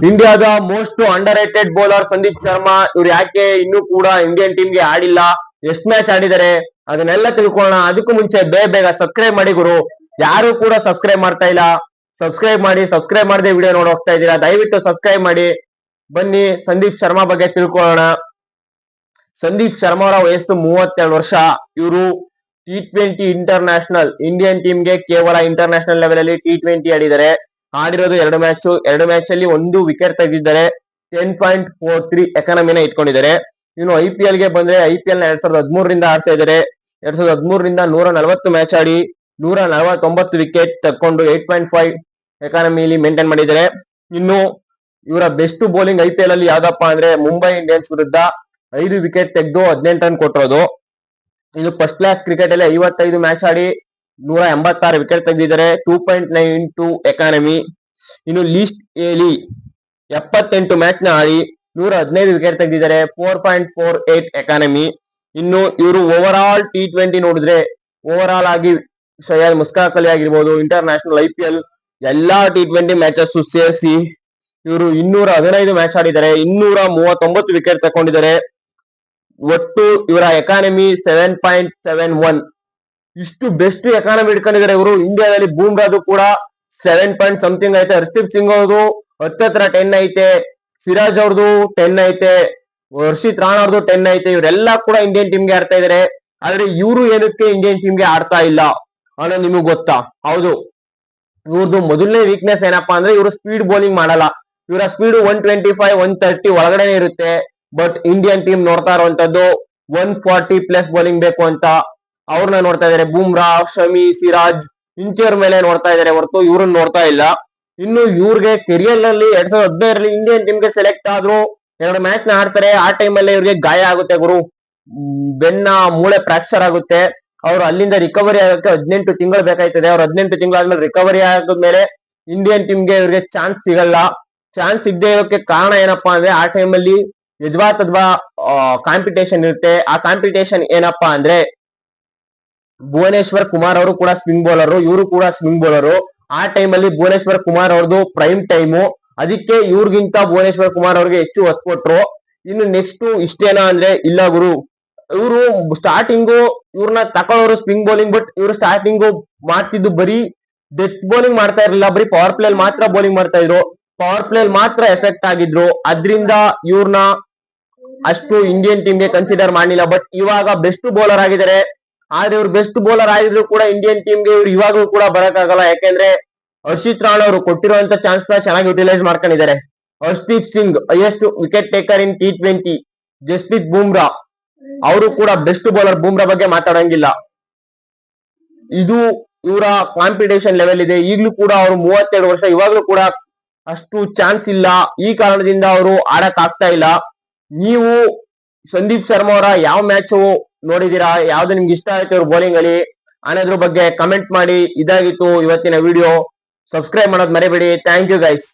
ಇಂಡಿಯಾದ most under rated bowler Sandeep Sharma. ಇವ್ರು ಯಾಕೆ ಇನ್ನೂ ಕೂಡ ಇಂಡಿಯನ್ ಟೀಮ್ಗೆ ಆಡಿಲ್ಲ, ಎಷ್ಟು ಮ್ಯಾಚ್ ಆಡಿದ್ದಾರೆ ಅದನ್ನೆಲ್ಲ ತಿಳ್ಕೊಳ್ಳೋಣ. ಅದಕ್ಕೂ ಮುಂಚೆ ಬೇಗ ಸಬ್ಸ್ಕ್ರೈಬ್ ಮಾಡಿ ಗುರು. ಯಾರು ಕೂಡ ಸಬ್ಸ್ಕ್ರೈಬ್ ಮಾಡ್ತಾ ಇಲ್ಲ, ಸಬ್ಸ್ಕ್ರೈಬ್ ಮಾಡಿ. ಸಬ್ಸ್ಕ್ರೈಬ್ ಮಾಡದೆ ವಿಡಿಯೋ ನೋಡಿ ಹೋಗ್ತಾ ಇದ್ದೀರಾ, ದಯವಿಟ್ಟು ಸಬ್ಸ್ಕ್ರೈಬ್ ಮಾಡಿ. ಬನ್ನಿ ಸಂದೀಪ್ ಶರ್ಮಾ ಬಗ್ಗೆ ತಿಳ್ಕೊಳ್ಳೋಣ. ಸಂದೀಪ್ ಶರ್ಮಾ ಅವರ ವಯಸ್ಸು 32 ವರ್ಷ. ಇವರು T20 ಇಂಟರ್ನ್ಯಾಷನಲ್ ಇಂಡಿಯನ್ ಟೀಮ್ಗೆ ಕೇವಲ ಇಂಟರ್ನ್ಯಾಷನಲ್ ಲೆವೆಲ್ ಅಲ್ಲಿ T20 ಆಡಿದ್ದಾರೆ. ಆಡಿರೋದು 2 ಮ್ಯಾಚ್ ಅಲ್ಲಿ 1 ವಿಕೆಟ್ ತೆಗೆದಿದ್ದಾರೆ. 10.43 ಎಕಾನಮಿನ ಇಟ್ಕೊಂಡಿದ್ದಾರೆ. ಇನ್ನು IPL ಗೆ ಬಂದ್ರೆ IPL ನ 2013 ರಿಂದ ಆಡ್ತಾ ಇದ್ದಾರೆ. 2013 ರಿಂದ 140 ಮ್ಯಾಚ್ ಆಡಿ 149 ವಿಕೆಟ್ ತಕ್ಕೊಂಡು 8.5 ಎಕಾನಮಿಲಿ ಮೇಂಟೈನ್ ಮಾಡಿದ್ದಾರೆ. ಇನ್ನು ಇವರ ಬೆಸ್ಟ್ ಬೌಲಿಂಗ್ IPL ಅಲ್ಲಿ ಯಾವ್ದಪ್ಪ ಅಂದ್ರೆ ಮುಂಬೈ ಇಂಡಿಯನ್ಸ್ ವಿರುದ್ಧ 5 ವಿಕೆಟ್ ತೆಗೆದು 18 ರನ್ ಕೊಟ್ಟಿರೋದು. ಇದು ಫಸ್ಟ್ ಕ್ಲಾಸ್ ಕ್ರಿಕೆಟ್ ಅಲ್ಲಿ 55 ಮ್ಯಾಚ್ ಆಡಿ 186 ವಿಕೆಟ್ ತೆಗೆದಿದ್ದಾರೆ. 2.92 ಎಕಾನಮಿ. ಇನ್ನು ಲೀಸ್ಟ್ ಎಲಿ 78 ಮ್ಯಾಚ್ ನ ಆಡಿ 115 ವಿಕೆಟ್ ತೆಗೆದಿದ್ದಾರೆ. 4.48 ಎಕಾನಮಿ. ಇನ್ನು ಇವರು ಓವರ್ ಆಲ್ T20 ನೋಡಿದ್ರೆ ಓವರ್ ಆಲ್ ಆಗಿ ಸಯ್ಯದ್ ಮುಸ್ತಾಕ್ ಅಲಿ ಆಗಿರ್ಬೋದು, ಇಂಟರ್ನ್ಯಾಷನಲ್ IPL ಎಲ್ಲಾ T20 ಮ್ಯಾಚಸ್ ಸೇರಿಸಿ ಇವರು 215 ಮ್ಯಾಚ್ ಆಡಿದ್ದಾರೆ. 239 ವಿಕೆಟ್ ತಗೊಂಡಿದ್ದಾರೆ. ಒಟ್ಟು ಇವರ ಎಕಾನಮಿ 7.71. ಇಷ್ಟು ಬೆಸ್ಟ್ ಎಕಾನಮಿ ಇಟ್ಕೊಂಡಿದ್ದಾರೆ ಇವರು. ಇಂಡಿಯಾದಲ್ಲಿ ಬೂಮ್ರಾದು ಕೂಡ 7 ಪಾಯಿಂಟ್ ಸಮಥಿಂಗ್ ಐತೆ. ಹರ್ಷದೀಪ್ ಸಿಂಗ್ ಅವ್ರದ್ದು ಹತ್ತತ್ರ 10 ಐತೆ. ಸಿರಾಜ್ ಅವ್ರದ್ದು 10 ಐತೆ. ಹರ್ಷಿತ್ ರಾಣಾ ಅವ್ರದ್ದು 10 ಐತೆ. ಇವರೆಲ್ಲ ಕೂಡ ಇಂಡಿಯನ್ ಟೀಮ್ಗೆ ಆಡ್ತಾ ಇದಾರೆ. ಆದ್ರೆ ಇವರು ಏನಕ್ಕೆ ಇಂಡಿಯನ್ ಟೀಮ್ಗೆ ಆಡ್ತಾ ಇಲ್ಲ ಅನ್ನೋದು ನಿಮಗೆ ಗೊತ್ತಾ? ಹೌದು, ಇವ್ರದ್ದು ಮೊದಲನೇ ವೀಕ್ನೆಸ್ ಏನಪ್ಪಾ ಅಂದ್ರೆ ಇವರು ಸ್ಪೀಡ್ ಬೌಲಿಂಗ್ ಮಾಡಲ್ಲ. ಇವರ ಸ್ಪೀಡ್ 125 130 ಒಳಗಡೆ ಇರುತ್ತೆ. ಬಟ್ ಇಂಡಿಯನ್ ಟೀಮ್ ನೋಡ್ತಾ ಇರುವಂತದ್ದು 140 ಪ್ಲಸ್ ಬೌಲಿಂಗ್ ಬೇಕು ಅಂತ ಅವ್ರನ್ನ ನೋಡ್ತಾ ಇದಾರೆ. ಬೂಮ್ರಾ, ಶಮಿ, ಸಿರಾಜ್ ಇಂಥವ್ರ ಮೇಲೆ ನೋಡ್ತಾ ಇದಾರೆ ಹೊರತು ಇವ್ರನ್ನ ನೋಡ್ತಾ ಇಲ್ಲ. ಇನ್ನು ಇವ್ರಿಗೆ ಕೆರಿಯರ್ ನಲ್ಲಿ 2015ರಲ್ಲಿ ಇಂಡಿಯನ್ ಟೀಮ್ಗೆ ಸೆಲೆಕ್ಟ್ ಆದ್ರು. 2 ಮ್ಯಾಚ್ ನ ಆಡ್ತಾರೆ. ಆ ಟೈಮ್ ಅಲ್ಲಿ ಇವ್ರಿಗೆ ಗಾಯ ಆಗುತ್ತೆ ಗುರು. ಬೆನ್ನ ಮೂಳೆ ಫ್ರಾಕ್ಚರ್ ಆಗುತ್ತೆ. ಅವ್ರು ಅಲ್ಲಿಂದ ರಿಕವರಿ ಆಗಕ್ಕೆ 18 ತಿಂಗಳು ಬೇಕಾಯ್ತದೆ. ಅವ್ರು 18 ತಿಂಗಳಾದ್ಮೇಲೆ ರಿಕವರಿ ಆದ್ಮೇಲೆ ಇಂಡಿಯನ್ ಟೀಮ್ಗೆ ಇವ್ರಿಗೆ ಚಾನ್ಸ್ ಸಿಗಲ್ಲ. ಚಾನ್ಸ್ ಸಿಗದೆ ಇರೋಕೆ ಕಾರಣ ಏನಪ್ಪಾ ಅಂದ್ರೆ ಆ ಟೈಮ್ ಅಲ್ಲಿ ಯಜ್ವಾ ಕಾಂಪಿಟೇಷನ್ ಇರುತ್ತೆ. ಆ ಕಾಂಪಿಟೇಷನ್ ಏನಪ್ಪಾ ಅಂದ್ರೆ ಭುವನೇಶ್ವರ್ ಕುಮಾರ್ ಅವರು ಕೂಡ ಸ್ವಿಂಗ್ ಬೌಲರ್, ಇವರು ಕೂಡ ಸ್ವಿಂಗ್ ಬೌಲರ್. ಆ ಟೈಮ್ ಅಲ್ಲಿ ಭುವನೇಶ್ವರ್ ಕುಮಾರ್ ಅವ್ರದ್ದು ಪ್ರೈಮ್ ಟೈಮು. ಅದಕ್ಕೆ ಇವ್ರಿಗಿಂತ ಭುವನೇಶ್ವರ್ ಕುಮಾರ್ ಅವ್ರಿಗೆ ಹೆಚ್ಚು ಒತ್ತು ಕೊಟ್ರು. ಇನ್ನು ನೆಕ್ಸ್ಟ್ ಇಷ್ಟೇನಾ ಅಂದ್ರೆ ಇಲ್ಲ ಗುರು. ಇವರು ಸ್ಟಾರ್ಟಿಂಗು ಇವ್ರನ್ನ ತಕೊಳ್ಳೋರು ಸ್ಪಿನ್ ಬೌಲಿಂಗ್. ಬಟ್ ಇವರು ಸ್ಟಾರ್ಟಿಂಗು ಮಾಡ್ತಿದ್ದು ಬರೀ ಡೆತ್ ಬೌಲಿಂಗ್ ಮಾಡ್ತಾ ಇರಲಿಲ್ಲ. ಬರೀ ಪವರ್ ಪ್ಲೇ ಮಾತ್ರ ಬೌಲಿಂಗ್ ಮಾಡ್ತಾ ಇದ್ರು. ಪವರ್ ಪ್ಲೇ ಮಾತ್ರ ಎಫೆಕ್ಟ್ ಆಗಿದ್ರು. ಅದ್ರಿಂದ ಇವ್ರನ್ನ ಅಷ್ಟು ಇಂಡಿಯನ್ ಟೀಮ್ಗೆ ಕನ್ಸಿಡರ್ ಮಾಡಲಿಲ್ಲ. ಬಟ್ ಇವಾಗ ಬೆಸ್ಟ್ ಬೌಲರ್ ಆಗಿದ್ದಾರೆ. ಆದ್ರೆ ಇವ್ರು ಬೆಸ್ಟ್ ಬೌಲರ್ ಆಗಿದ್ರು ಕೂಡ ಇಂಡಿಯನ್ ಟೀಮ್ಗೆ ಇವ್ರು ಇವಾಗೂ ಕೂಡ ಬರಕ್ಕಾಗಲ್ಲ. ಯಾಕೆಂದ್ರೆ ಹರ್ಷಿತ್ ರಾಣಾ ಅವರು ಕೊಟ್ಟಿರುವಂತ ಚಾನ್ಸ್ ನ ಚೆನ್ನಾಗಿ ಯುಟಿಲೈಸ್ ಮಾಡ್ಕೊಂಡಿದ್ದಾರೆ. Harshdeep Singh highest wicket taker in T20. Jasprit Bumrah ಅವರು ಕೂಡ ಬೆಸ್ಟ್ ಬೌಲರ್. ಬೂಮ್ರಾ ಬಗ್ಗೆ ಮಾತಾಡಂಗಿಲ್ಲ. ಇದು ಇವರ ಕಾಂಪಿಟೇಷನ್ ಲೆವೆಲ್ ಇದೆ. ಈಗಲೂ ಕೂಡ ಅವರು 32 ವರ್ಷ, ಇವಾಗ್ಲೂ ಕೂಡ ಅಷ್ಟು ಚಾನ್ಸ್ ಇಲ್ಲ. ಈ ಕಾರಣದಿಂದ ಅವರು ಆಡಕ್ ಆಗ್ತಾ ಇಲ್ಲ. ನೀವು ಸಂದೀಪ್ ಶರ್ಮಾ ಅವರ ಯಾವ ಮ್ಯಾಚ್ ನೋಡಿದೀರಾ, ಯಾವ್ದು ನಿಮ್ಗೆ ಇಷ್ಟ ಆಯ್ತು ಅವ್ರ ಬೌಲಿಂಗ್ ಅಲ್ಲಿ ಅನ್ನೋದ್ರ ಬಗ್ಗೆ ಕಮೆಂಟ್ ಮಾಡಿ. ಇದಾಗಿತ್ತು ಇವತ್ತಿನ ವಿಡಿಯೋ. ಸಬ್ಸ್ಕ್ರೈಬ್ ಮಾಡೋದು ಮರಿಬೇಡಿ. Thank you guys.